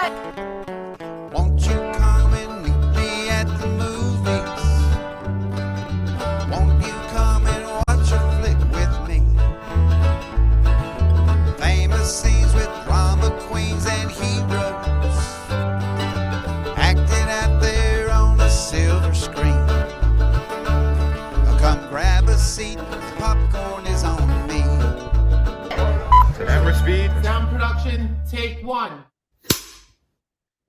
Won't you come and meet me at the movies? Won't you come and watch a flick with me? Famous scenes with drama queens and heroes acting out there on a silver screen. Come grab a seat, the popcorn is on me. Camera speed. Sound production, take one.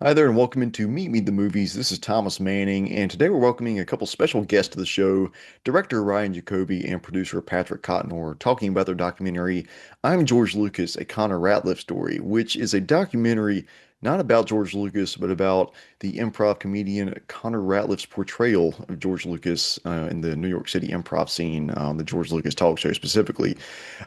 Hi there, and welcome into Meet Me the Movies. This is Thomas Manning, and today we're welcoming a couple special guests to the show, director Ryan Jacobi and producer Patrick Cotnoir, talking about their documentary, I'm George Lucas, a Connor Ratliff story, which is a documentary not about George Lucas, but about the improv comedian Connor Ratliff's portrayal of George Lucas in the New York City improv scene, the George Lucas talk show specifically.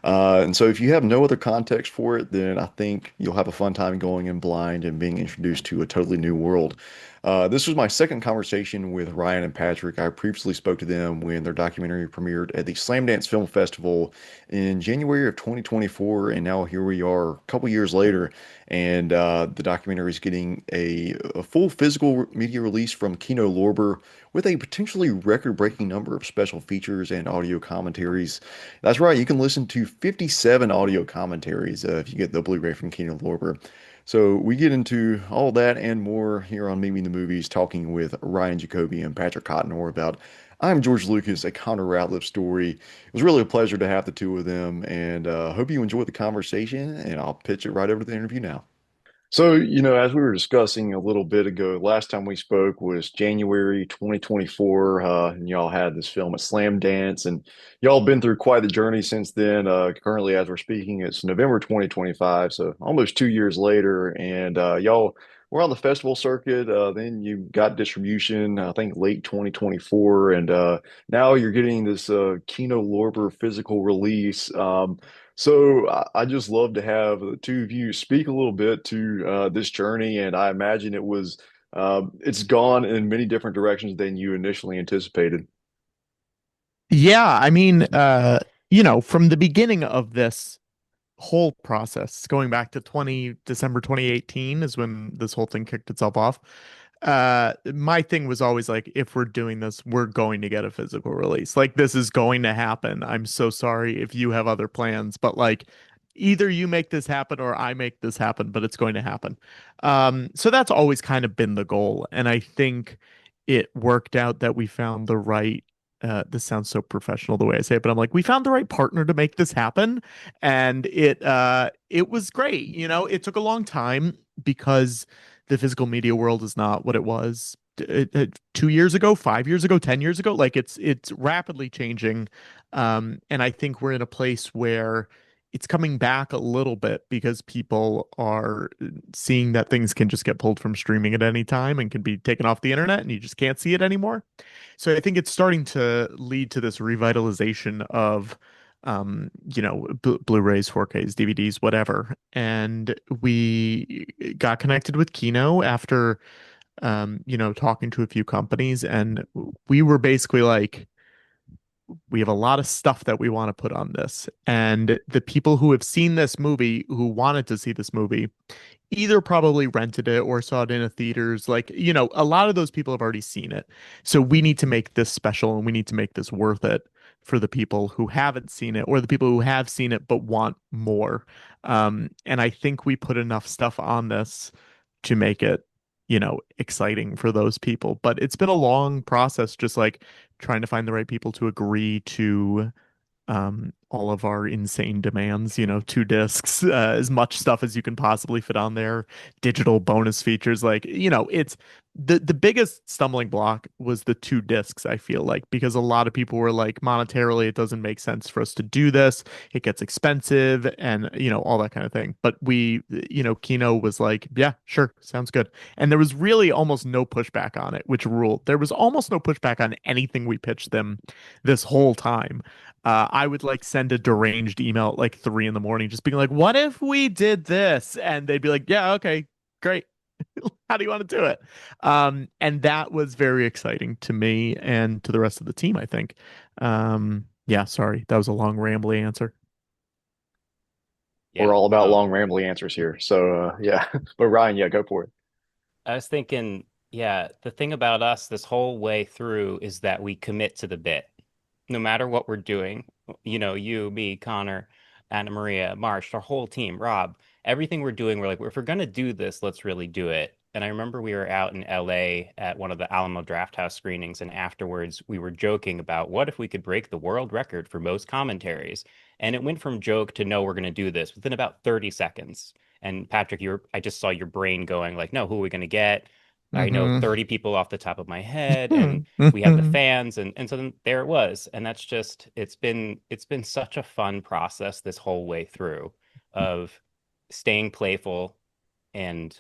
And so if you have no other context for it, then I think you'll have a fun time going in blind and being introduced to a totally new world. This was my second conversation with Ryan and Patrick. I previously spoke to them when their documentary premiered at the Slamdance Film Festival in January of 2024, and now here we are a couple years later, and the documentary is getting a full physical media release from Kino Lorber with a potentially record-breaking number of special features and audio commentaries. That's right, you can listen to 57 audio commentaries if you get the Blu-ray from Kino Lorber. So we get into all that and more here on Meet Me in the Movies, talking with Ryan Jacobi and Patrick Cotnoir about I'm George Lucas, a Connor Ratliff story. It was really a pleasure to have the two of them, and hope you enjoyed the conversation, and I'll pitch it right over to the interview now. So, as we were discussing a little bit ago, last time we spoke was January 2024, and y'all had this film at Slam Dance, and y'all been through quite the journey since then. Currently, as we're speaking, it's November 2025, so almost 2 years later, and y'all were on the festival circuit. Then you got distribution, I think, late 2024, and now you're getting this Kino Lorber physical release. So I just love to have the two of you speak a little bit to this journey, and I imagine it's gone in many different directions than you initially anticipated. Yeah, from the beginning of this whole process, going back to 20 December 2018 is when this whole thing kicked itself off. My thing was always like, if we're doing this, we're going to get a physical release. Like, this is going to happen. I'm so sorry if you have other plans, but like, either you make this happen or I make this happen, but it's going to happen. So that's always kind of been the goal. And I think it worked out that we found the right this sounds so professional the way I say it, but I'm like, we found the right partner to make this happen. And it was great. It took a long time because the physical media world is not what it was 2 years ago, 5 years ago, 10 years ago. Like, it's rapidly changing. And I think we're in a place where it's coming back a little bit because people are seeing that things can just get pulled from streaming at any time and can be taken off the internet and you just can't see it anymore. So I think it's starting to lead to this revitalization of Blu-rays, 4Ks, DVDs, whatever. And we got connected with Kino after talking to a few companies, and we were basically like, we have a lot of stuff that we want to put on this. And the people who have seen this movie, who wanted to see this movie, either probably rented it or saw it in a theaters. Like, a lot of those people have already seen it. So we need to make this special and we need to make this worth it for the people who haven't seen it or the people who have seen it but want more. And I think we put enough stuff on this to make it exciting for those people. But it's been a long process, just like trying to find the right people to agree to all of our insane demands, 2 discs, as much stuff as you can possibly fit on there, digital bonus features. Like, it's the biggest stumbling block was the 2 discs, I feel like, because a lot of people were like, monetarily, it doesn't make sense for us to do this. It gets expensive and, all that kind of thing. But Kino was like, yeah, sure, sounds good. And there was really almost no pushback on it, which ruled. There was almost no pushback on anything we pitched them this whole time. I would like send a deranged email at like 3 a.m, just being like, what if we did this? And they'd be like, yeah, okay, great. How do you want to do it? And that was very exciting to me and to the rest of the team, I think. Yeah, sorry, that was a long, rambly answer. We're all about long, rambly answers here. So, yeah. But Ryan, yeah, go for it. I was thinking, yeah, the thing about us this whole way through is that we commit to the bit. No matter what we're doing, you, me, Connor, Anna Maria, Marsh, our whole team, Rob, everything we're doing, we're like, if we're gonna do this, let's really do it. And I remember we were out in LA at one of the Alamo Drafthouse screenings, and afterwards we were joking about what if we could break the world record for most commentaries. And it went from joke to no, we're gonna do this within about 30 seconds. And Patrick, I just saw your brain going like, no, who are we going to get? I know Hmm. 30 people off the top of my head, and we have the fans, and so then there it was. And that's just it's been such a fun process this whole way through of staying playful and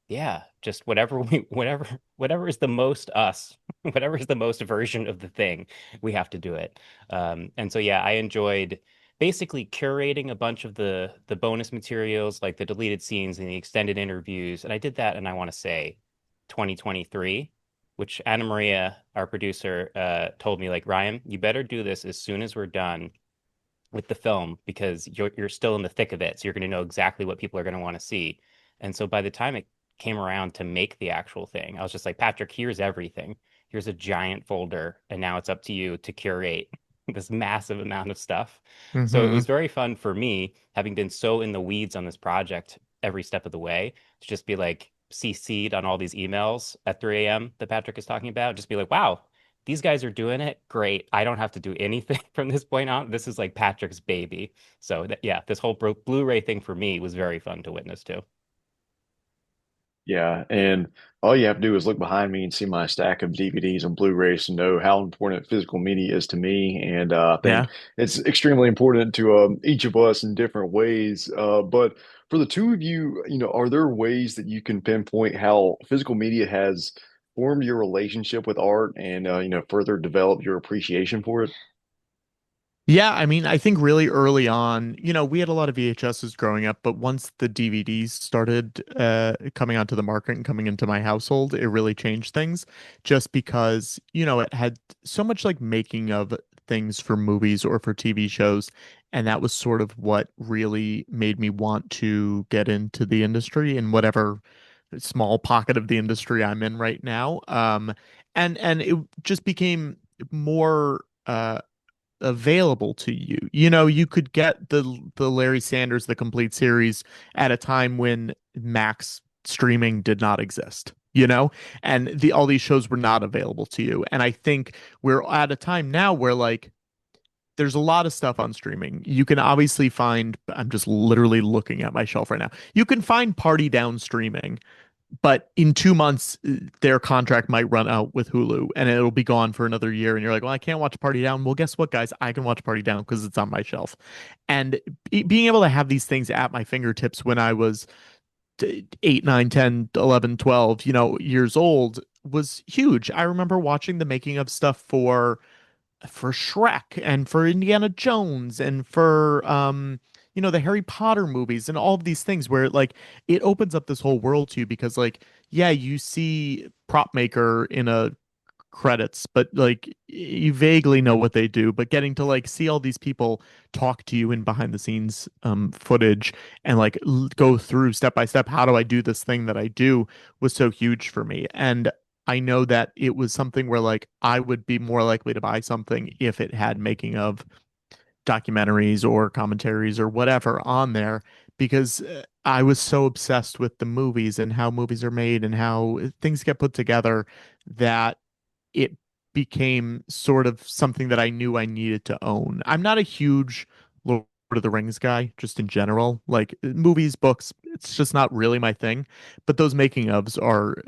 yeah, just whatever is the most us, whatever is the most version of the thing, we have to do it. And so yeah, I enjoyed basically curating a bunch of the bonus materials, like the deleted scenes and the extended interviews. And I did that, and I want to say 2023, which Anna Maria, our producer, told me like, Ryan, you better do this as soon as we're done with the film because you're still in the thick of it. So you're going to know exactly what people are going to want to see. And so by the time it came around to make the actual thing, I was just like, Patrick, here's everything. Here's a giant folder, and now it's up to you to curate this massive amount of stuff. So it Hmm. was very fun for me, having been so in the weeds on this project every step of the way, to just be like CC'd on all these emails at 3 a.m. that Patrick is talking about. Just be like, wow, these guys are doing it. Great. I don't have to do anything from this point on. This is like Patrick's baby. So yeah, this whole Blu-ray thing for me was very fun to witness to. Yeah, and all you have to do is look behind me and see my stack of DVDs and Blu-rays to know how important physical media is to me. And I Yeah. think it's extremely important to each of us in different ways. But for the two of you, are there ways that you can pinpoint how physical media has formed your relationship with art and further developed your appreciation for it? Yeah, I mean, I think really early on, we had a lot of VHSs growing up, but once the DVDs started coming onto the market and coming into my household, it really changed things just because, it had so much like making of things for movies or for TV shows. And that was sort of what really made me want to get into the industry in whatever small pocket of the industry I'm in right now. And it just became more available to you. You could get the Larry Sanders The Complete Series at a time when Max streaming did not exist. And all these shows were not available to you. And I think we're at a time now where like there's a lot of stuff on streaming. You can obviously find, I'm just literally looking at my shelf right now. You can find Party Down streaming, but in 2 months, their contract might run out with Hulu and it'll be gone for another year. And you're like, well, I can't watch Party Down. Well, guess what, guys? I can watch Party Down because it's on my shelf. And being able to have these things at my fingertips when I was 8, 9, 10, 11, 12, years old was huge. I remember watching the making of stuff for Shrek and for Indiana Jones and for the Harry Potter movies and all of these things where like it opens up this whole world to you because like yeah, you see prop maker in a credits, but like you vaguely know what they do, but getting to like see all these people talk to you in behind the scenes footage and like go through step by step how do I do this thing that I do was so huge for me. And I know that it was something where like I would be more likely to buy something if it had making of documentaries or commentaries or whatever on there because I was so obsessed with the movies and how movies are made and how things get put together that it became sort of something that I knew I needed to own. I'm not a huge Lord of the Rings guy, just in general. Like movies, books, it's just not really my thing. But those making ofs are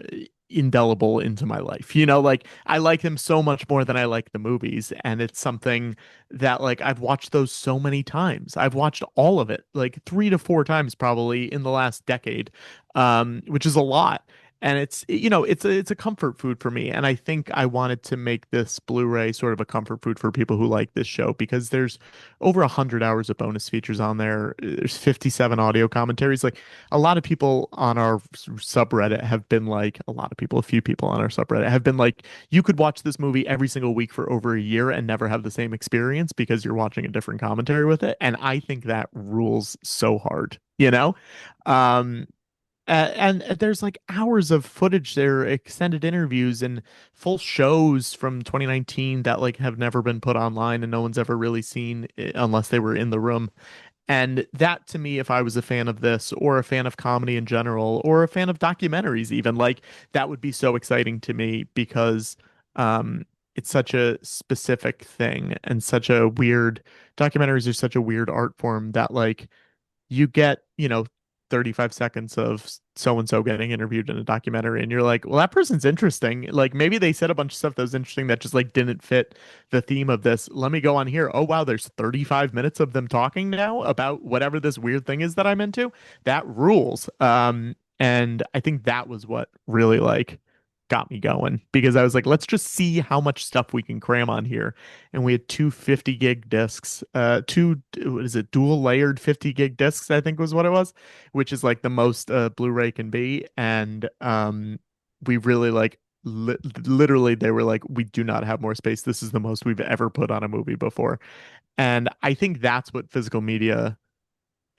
indelible into my life. Like I like them so much more than I like the movies. And it's something that like I've watched those so many times. I've watched all of it like 3 to 4 times probably in the last decade, which is a lot. And it's a comfort food for me. And I think I wanted to make this Blu-ray sort of a comfort food for people who like this show because there's over 100 hours of bonus features on there. There's 57 audio commentaries. Like a lot of people on our subreddit have been like, a lot of people, a few people on our subreddit have been like, you could watch this movie every single week for over a year and never have the same experience because you're watching a different commentary with it. And I think that rules so hard, you know? Um, And there's like hours of footage there, extended interviews and full shows from 2019 that like have never been put online and no one's ever really seen unless they were in the room. And that to me, if I was a fan of this or a fan of comedy in general or a fan of documentaries even, like that would be so exciting to me because it's such a specific thing and such a weird documentaries are such a weird art form that like you get, 35 seconds of so and so getting interviewed in a documentary, and you're like, well, that person's interesting. Like maybe they said a bunch of stuff that was interesting that just like didn't fit the theme of this. Let me go on here. Oh, wow, there's 35 minutes of them talking now about whatever this weird thing is that I'm into. That rules. And I think that was what really like got me going because I was like, let's just see how much stuff we can cram on here. And we had two 50 gig discs, two, what is it, dual layered 50 gig discs, I think was what it was, which is like the most Blu-ray can be. And we really like literally they were like, we do not have more space. This is the most we've ever put on a movie before. And I think that's what physical media,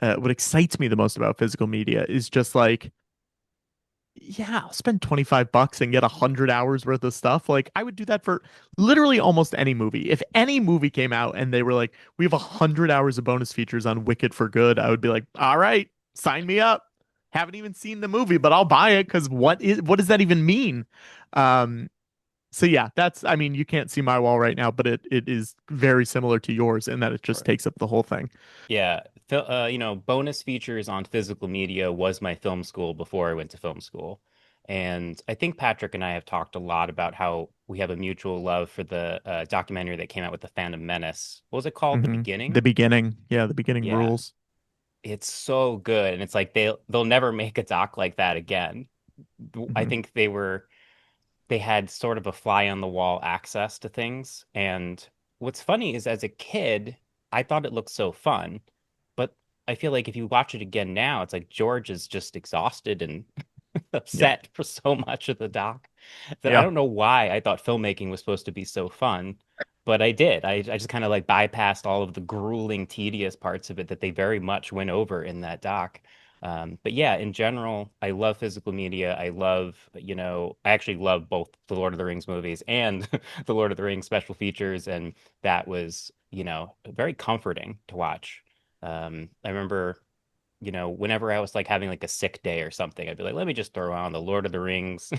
what excites me the most about physical media is just like, yeah, I'll spend $25 and get 100 hours worth of stuff. Like I would do that for literally almost any movie. If any movie came out and they were like, we have 100 hours of bonus features on Wicked for Good, I would be like, all right, sign me up. Haven't even seen the movie, but I'll buy it because what does that even mean? Um, so yeah, I mean, you can't see my wall right now, but it is very similar to yours in that it just takes up the whole thing. Yeah, bonus features on physical media was my film school before I went to film school. And I think Patrick and I have talked a lot about how we have a mutual love for the documentary that came out with the Phantom Menace. What was it called? The The Beginning? beginning. Yeah, the beginning Yeah, rules. it's so good. And it's like they'll never make a doc like that again. I Mhm. think they had sort of a fly on the wall access to things. And what's funny is as a kid, I thought it looked so fun, but I feel like if you watch it again now, it's like George is just exhausted and Yeah. upset for so much of the doc that I Yeah. don't know why I thought filmmaking was supposed to be so fun, but I did. I just kind of like bypassed all of the grueling, tedious parts of it that they very much went over in that doc. But yeah, in general, I love physical media. I actually love both the Lord of the Rings movies and the Lord of the Rings special features. And that was, very comforting to watch. I remember whenever I was like having like a sick day or something, I'd be like, let me just throw on the Lord of the Rings,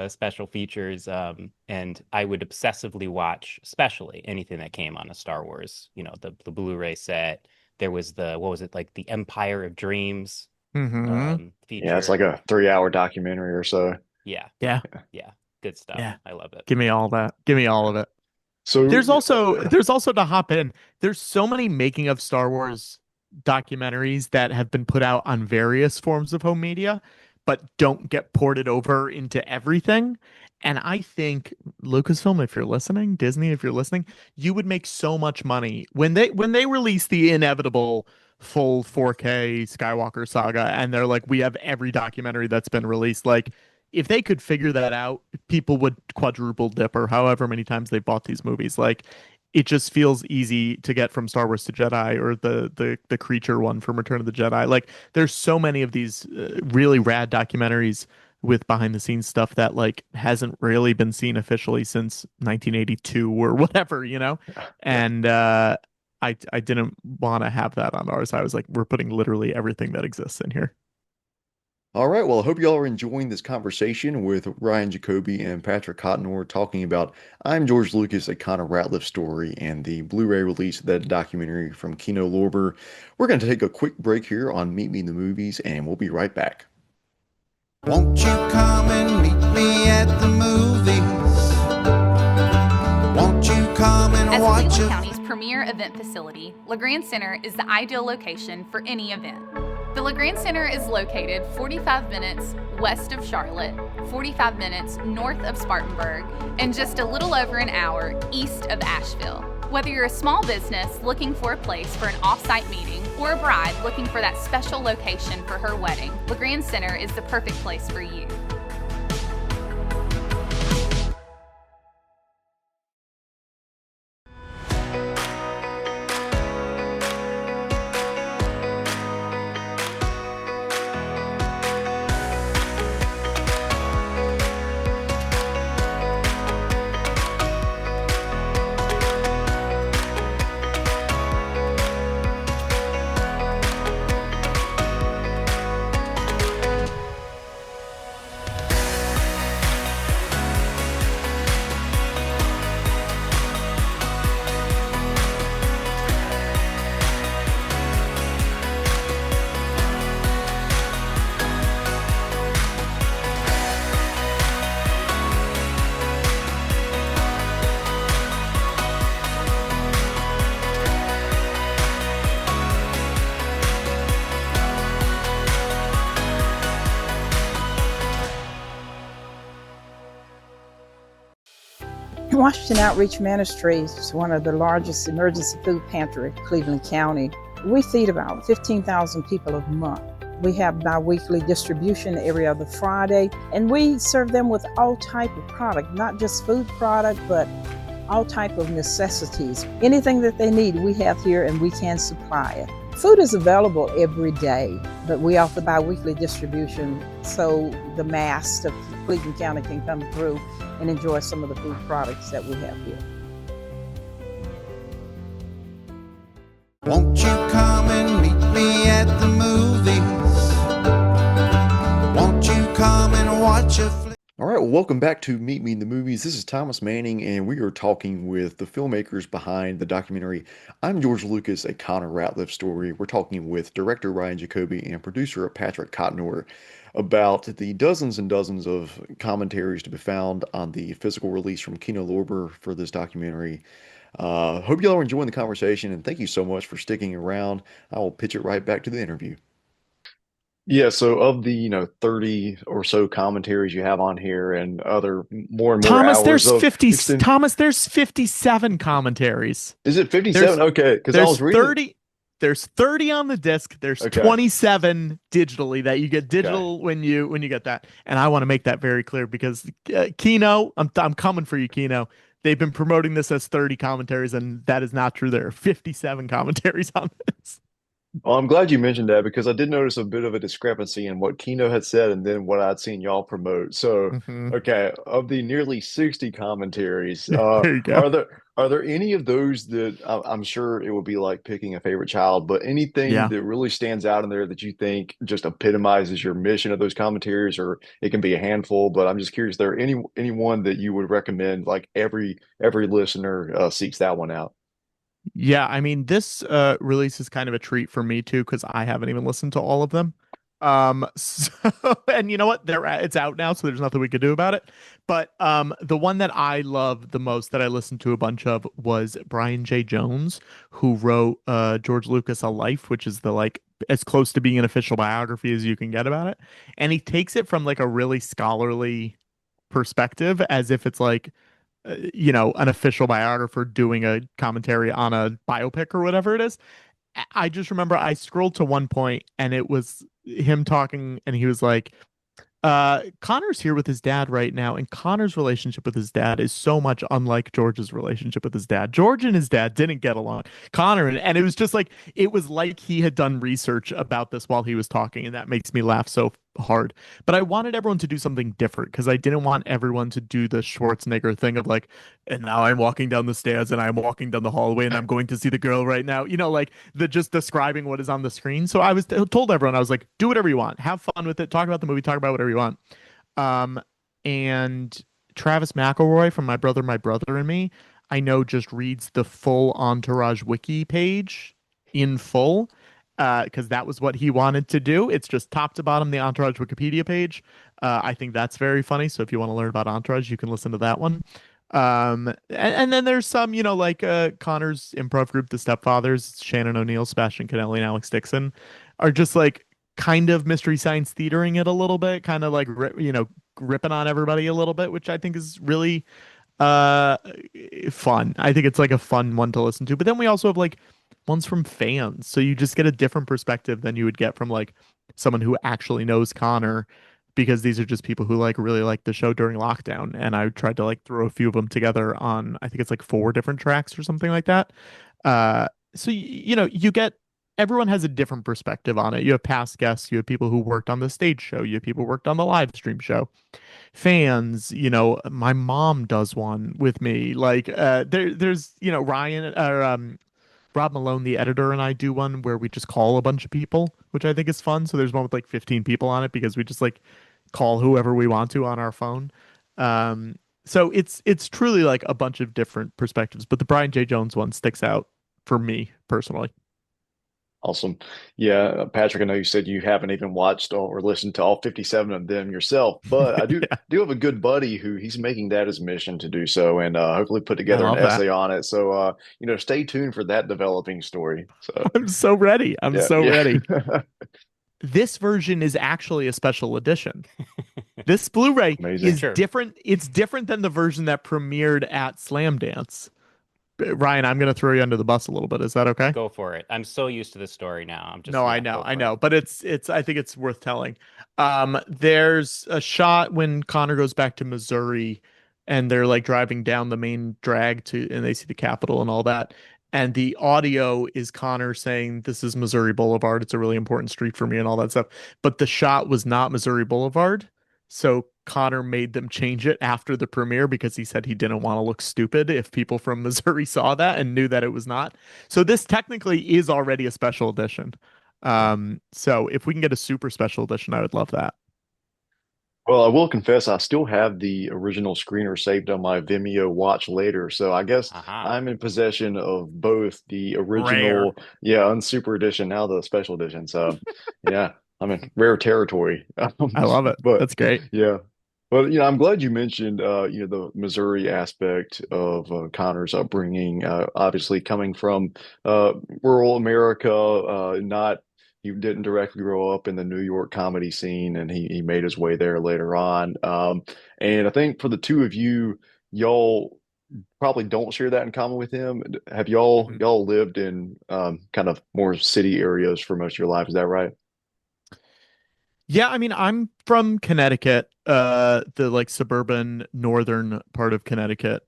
special features. And I would obsessively watch, especially anything that came on a Star Wars, the Blu-ray set. There was what was it, like the Empire of Dreams Hmm. Yeah, it's feature. like a 3 hour documentary or so. Yeah, Yeah. yeah, good stuff. Yeah. I love it. Give me all that. Give me all of it. So, There's also to hop in. There's so many making of Star Wars documentaries that have been put out on various forms of home media, but don't get ported over into everything. And I think Lucasfilm, if you're listening, Disney, if you're listening, you would make so much money when they release the inevitable full 4K Skywalker saga and they're like, we have every documentary that's been released. Like, if they could figure that out, people would quadruple dip or however many times they bought these movies. Like it just feels easy to get from Star Wars to Jedi or the creature one from Return of the Jedi. Like there's so many of these really rad documentaries with behind the scenes stuff that like hasn't really been seen officially since 1982 or whatever. yeah. And I didn't want to have that on ours. I was like, we're putting literally everything that exists in here. All right. Well, I hope you all are enjoying this conversation with Ryan Jacobi and Patrick Cotnoir talking about I'm George Lucas, a Connor Ratliff story, and the Blu-ray release of that documentary from Kino Lorber. We're going to take a quick break here on Meet Me in the Movies, and we'll be right back. Won't you come and meet me at the movies? Won't you come and As watch Cleveland a County's premier event facility, LeGrand Center is the ideal location for any event. The LeGrand Center is located 45 minutes west of Charlotte, 45 minutes north of Spartanburg, and just a little over an hour east of Asheville. Whether you're a small business looking for a place for an off-site meeting or a bride looking for that special location for her wedding, LeGrand Center is the perfect place for you. Washington Outreach Ministries is one of the largest emergency food pantry in Cleveland County. We feed about 15,000 people a month. We have bi-weekly distribution every other Friday, and we serve them with all type of product, not just food product, but all type of necessities. Anything that they need, we have here and we can supply it. Food is available every day, but we offer bi-weekly distribution so the mass of Cleveland County can come through and enjoy some of the food products that we have here. Won't you come and meet me at the movies? Won't you come and watch a flick? All right, well, welcome back to Meet Me in the Movies. This is Thomas Manning, and we are talking with the filmmakers behind the documentary I'm George Lucas, a Connor Ratliff story. We're talking with director Ryan Jacobi and producer Patrick Cotnoir about the dozens and dozens of commentaries to be found on the physical release from Kino Lorber for this documentary. Hope y'all are enjoying the conversation, and thank you so much for sticking around. I will pitch it right back to the interview. Yeah, so of the 30 or so commentaries you have on here and other more and more Thomas, hours there's of 50. extended... Thomas, there's 57 commentaries. Is it 57? Okay, because I was reading 30. There's 30 on the disc. There's 27 digitally that you get digital when you get that. And I want to make that very clear because Kino, I'm coming for you, Kino. They've been promoting this as 30 commentaries, and that is not true. There are 57 commentaries on this. Well, I'm glad you mentioned that because I did notice a bit of a discrepancy in what Kino had said and then what I'd seen y'all promote. So, okay, of the nearly 60 commentaries, there you go. Are there any of those that I'm sure it would be like picking a favorite child, but anything that really stands out in there that you think just epitomizes your mission of those commentaries, or it can be a handful, but I'm just curious, there anyone that you would recommend, like every listener seeks that one out? Yeah, I mean, this release is kind of a treat for me too, because I haven't even listened to all of them. So, and you know what? It's out now, so there's nothing we could do about it. But the one that I love the most that I listened to a bunch of was Brian J. Jones, who wrote George Lucas: A Life, which is the like as close to being an official biography as you can get about it. And he takes it from like a really scholarly perspective, as if it's like an official biographer doing a commentary on a biopic or whatever it is. I just remember I scrolled to one point and it was him talking and he was like, Connor's here with his dad right now, and Connor's relationship with his dad is so much unlike George's relationship with his dad. George and his dad didn't get along. Connor and it was just like it was like he had done research about this while he was talking, and that makes me laugh so hard. But I wanted everyone to do something different because I didn't want everyone to do the Schwarzenegger thing of like, and now I'm walking down the stairs and I'm walking down the hallway and I'm going to see the girl right now. Like the just describing what is on the screen. So I was told everyone, I was like, do whatever you want, have fun with it, talk about the movie, talk about whatever you want. And Travis McElroy from My Brother, and Me, I know just reads the full Entourage wiki page in full. Because that was what he wanted to do. It's just top to bottom the Entourage Wikipedia page. I think that's very funny. So if you want to learn about Entourage, you can listen to that one. And then there's some, like Connor's improv group, The Stepfathers, Shannon O'Neill, Sebastian Canelli, and Alex Dixon, are just like kind of Mystery Science theatering it a little bit, kind of like ripping on everybody a little bit, which I think is really fun. I think it's like a fun one to listen to. But then we also have like one's from fans, so you just get a different perspective than you would get from like someone who actually knows Connor, because these are just people who like really like the show during lockdown. And I tried to like throw a few of them together on, I think it's like 4 different tracks or something like that. So you get, everyone has a different perspective on it. You have past guests, you have people who worked on the stage show, you have people who worked on the live stream show, fans. My mom does one with me. Like there's Ryan or Rob Malone, the editor, and I do one where we just call a bunch of people, which I think is fun. So there's one with like 15 people on it because we just like call whoever we want to on our phone. So it's truly like a bunch of different perspectives, but the Brian J. Jones one sticks out for me personally. Awesome. Yeah, Patrick, I know you said you haven't even watched or listened to all 57 of them yourself, but I do have a good buddy who he's making that his mission to do so, and hopefully put together an essay on it. So, stay tuned for that developing story. So I'm so ready. I'm so ready. This version is actually a special edition. This Blu-ray Amazing. is Sure. different. It's different than the version that premiered at Slam Dance. Ryan, I'm going to throw you under the bus a little bit. Is that okay? Go for it. I'm so used to this story now. I'm just No, I yeah, know, go I for know, it. but it's I think it's worth telling. There's a shot when Connor goes back to Missouri and they're like driving down the main drag to and they see the Capitol and all that. And the audio is Connor saying, "This is Missouri Boulevard. It's a really important street for me," and all that stuff. But the shot was not Missouri Boulevard. So Connor made them change it after the premiere because he said he didn't want to look stupid if people from Missouri saw that and knew that it was not. So this technically is already a special edition. So if we can get a super special edition, I would love that. Well, I will confess, I still have the original screener saved on my Vimeo watch later. So I guess Aha. I'm in possession of both the Rare. original, yeah, and super edition, now the special edition. So yeah, I'm in rare territory. I love it. But That's great. yeah. But I'm glad you mentioned the Missouri aspect of Connor's upbringing. Obviously, coming from rural America, not he didn't directly grow up in the New York comedy scene, and he made his way there later on. And I think for the two of you, y'all probably don't share that in common with him. Have Mhm. y'all lived in kind of more city areas for most of your life? Is that right? Yeah, I mean, I'm from Connecticut, the like suburban northern part of Connecticut,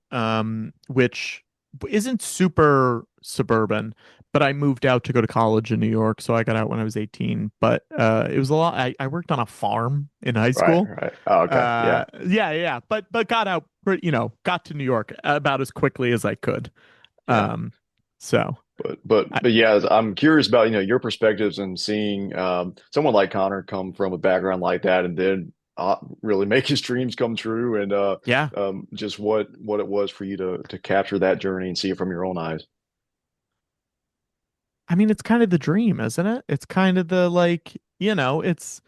which isn't super suburban, but I moved out to go to college in New York, so I got out when I was 18. But it was a lot. I worked on a farm in high Right, school. right. Oh, okay, yeah. Yeah, but got out, got to New York about as quickly as I could. Yeah. Um, so But but I, but yeah, I'm curious about your perspectives and seeing someone like Connor come from a background like that and then really make his dreams come true and yeah, just what it was for you to capture that journey and see it from your own eyes. I mean, it's kind of the dream, isn't it? It's kind of the like, it's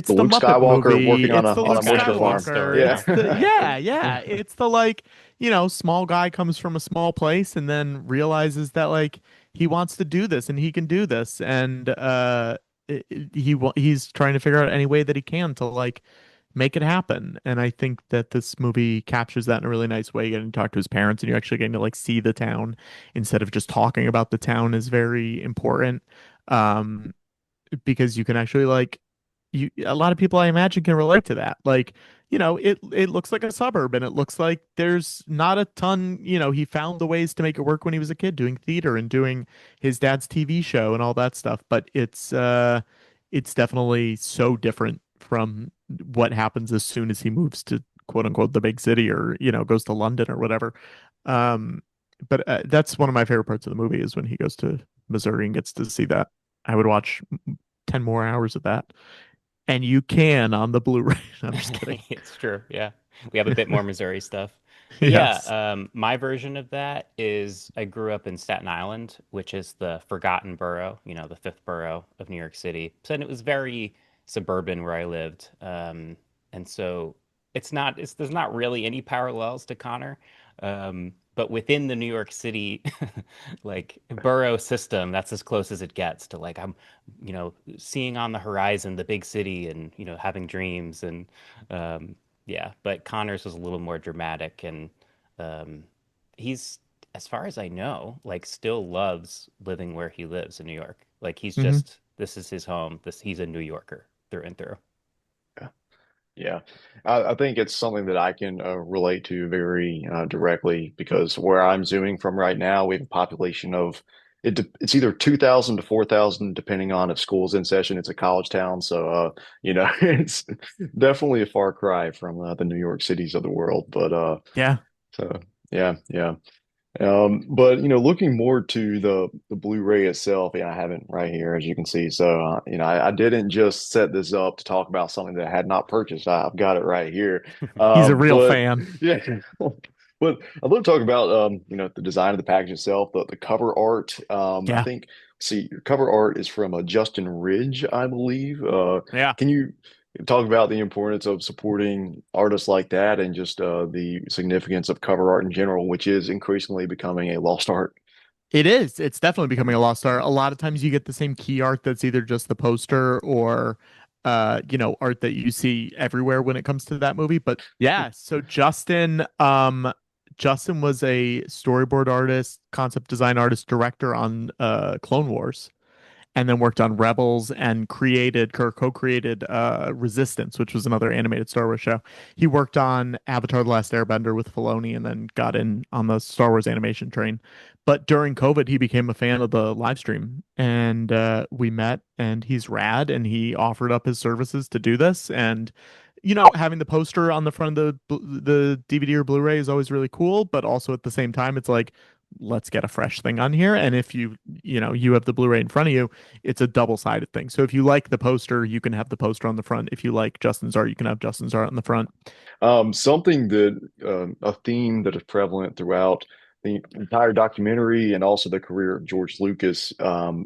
The the Luke Muppet Skywalker movie. working on It's a the on a Luke Kind of moisture the Luke farm. Skywalker. story, Yeah. It's huh? the Yeah. yeah. It's the like, small guy comes from a small place and then realizes that like he wants to do this and he can do this and he's trying to figure out any way that he can to like make it happen. And I think that this movie captures that in a really nice way. Getting to talk to his parents and you actually getting to like see the town instead of just talking about the town is very important. Um, because you can actually like a lot of people I imagine can relate to that. Like, it looks like a suburb and it looks like there's not a ton, he found the ways to make it work when he was a kid doing theater and doing his dad's TV show and all that stuff, but it's definitely so different from what happens as soon as he moves to quote unquote the big city or, goes to London or whatever. Um but that's one of my favorite parts of the movie is when he goes to Missouri and gets to see that. I would watch 10 more hours of that. And you can on the Blu-ray. I'm just kidding. It's true. Yeah. We have a bit more Missouri stuff. But yeah, Yes. my version of that is I grew up in Staten Island, which is the forgotten borough, the fifth borough of New York City. So and it was very suburban where I lived. And so there's not really any parallels to Connor. But within the New York City like borough system, that's as close as it gets to like seeing on the horizon the big city and having dreams and yeah, but Connor's was a little more dramatic and um, he's as far as I know like still loves living where he lives in New York. Like he's Hmm. just this is his home. He's a New Yorker through and through. Yeah, I think it's something that I can relate to very directly because where I'm zooming from right now, we have a population of it's either 2,000 to 4,000, depending on if school's in session. It's a college town, so it's definitely a far cry from the New York cities of the world. But Yeah. so yeah, yeah. But looking more to the Blu-ray itself, yeah, I have it right here, as you can see. So, I didn't just set this up to talk about something that I had not purchased. I've got it right here. He's a real But fan. yeah, but I'd love to talk about the design of the package itself, the cover art. I Yeah. think, see, your cover art is from Justin Ridge, I believe. Yeah. Can you talk about the importance of supporting artists like that and just the significance of cover art in general, which is increasingly becoming a lost art. It is. It's definitely becoming a lost art. A lot of times you get the same key art that's either just the poster or art that you see everywhere when it comes to that movie. But yeah, so Justin was a storyboard artist, concept design artist, director on Clone Wars, and then worked on Rebels and co-created Resistance, which was another animated Star Wars show. He worked on Avatar: The Last Airbender with Filoni, and then got in on the Star Wars animation train. But during COVID, he became a fan of the live stream, and we met. And he's rad, and he offered up his services to do this. And having the poster on the front of the DVD or Blu-ray is always really cool, but also at the same time, it's like, let's get a fresh thing on here. And if you have the Blu-ray in front of you, it's a double-sided thing. So if you like the poster, you can have the poster on the front. If you like Justin's art, you can have Justin's art on the front. Something that a theme that is prevalent throughout the entire documentary and also the career of George Lucas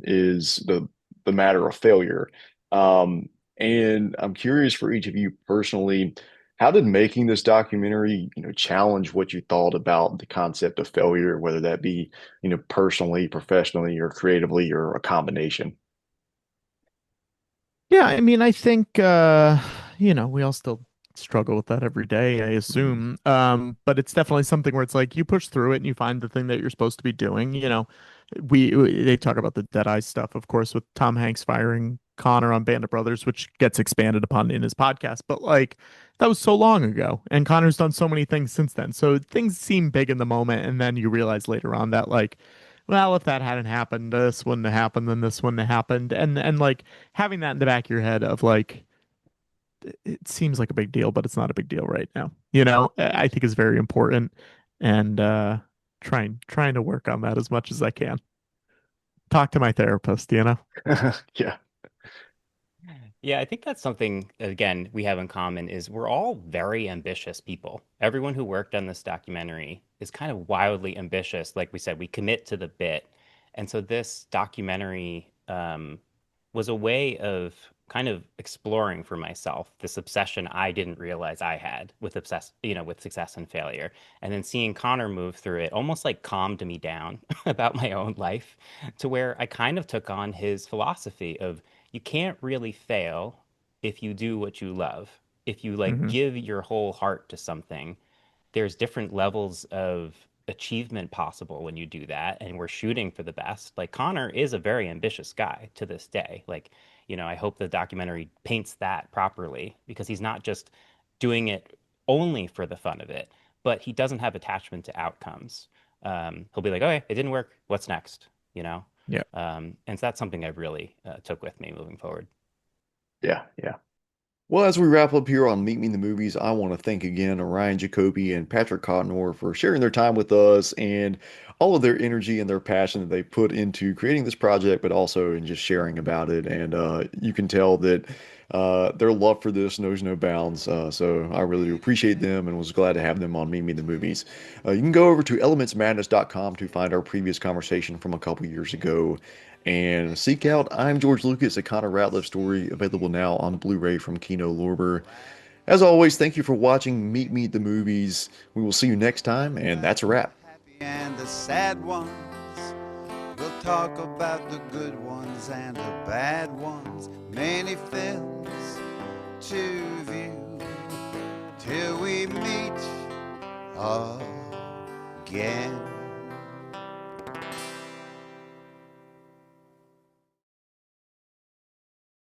is the matter of failure. And I'm curious for each of you personally, how did making this documentary, challenge what you thought about the concept of failure, whether that be, personally, professionally, or creatively, or a combination? Yeah, I mean, I think we all still struggle with that every day, I assume. But it's definitely something where it's like you push through it and you find the thing that you're supposed to be doing. They talk about the Deadeye stuff, of course, with Tom Hanks firing Connor on Band of Brothers, which gets expanded upon in his podcast. But like that was so long ago, and Connor's done so many things since then. So things seem big in the moment, and then you realize later on that like, well, if that hadn't happened, this wouldn't have happened, then this wouldn't have happened, and like having that in the back of your head of like it seems like a big deal, but it's not a big deal right now. I think is very important, and trying to work on that as much as I can. Talk to my therapist, Yeah. Yeah, I think that's something, again, we have in common is we're all very ambitious people. Everyone who worked on this documentary is kind of wildly ambitious. Like we said, we commit to the bit. And so this documentary was a way of kind of exploring for myself this obsession I didn't realize I had with success and failure. And then seeing Connor move through it almost like calmed me down about my own life to where I kind of took on his philosophy of you can't really fail if you do what you love. If you like hmm give your whole heart to something, there's different levels of achievement possible when you do that. And we're shooting for the best. Like Connor is a very ambitious guy to this day. Like, I hope the documentary paints that properly because he's not just doing it only for the fun of it, but he doesn't have attachment to outcomes. He'll be like, okay, it didn't work. What's next? Yeah. And so that's something I really took with me moving forward. Yeah, yeah. Well, as we wrap up here on Meet Me in the Movies, I want to thank again Ryan Jacobi and Patrick Cotnoir for sharing their time with us and all of their energy and their passion that they put into creating this project, but also in just sharing about it. And you can tell that their love for this knows no bounds. So I really do appreciate them and was glad to have them on Meet Me in the Movies. You can go over to elementsmadness.com to find our previous conversation from a couple years ago and seek out I'm George Lucas, a Connor Ratliff story, available now on Blu-ray from Kino Lorber. As always, thank you for watching Meet Me at the Movies. We will see you next time, and that's a wrap. And the sad ones, we'll talk about the good ones and the bad ones. Many films to view till we meet again.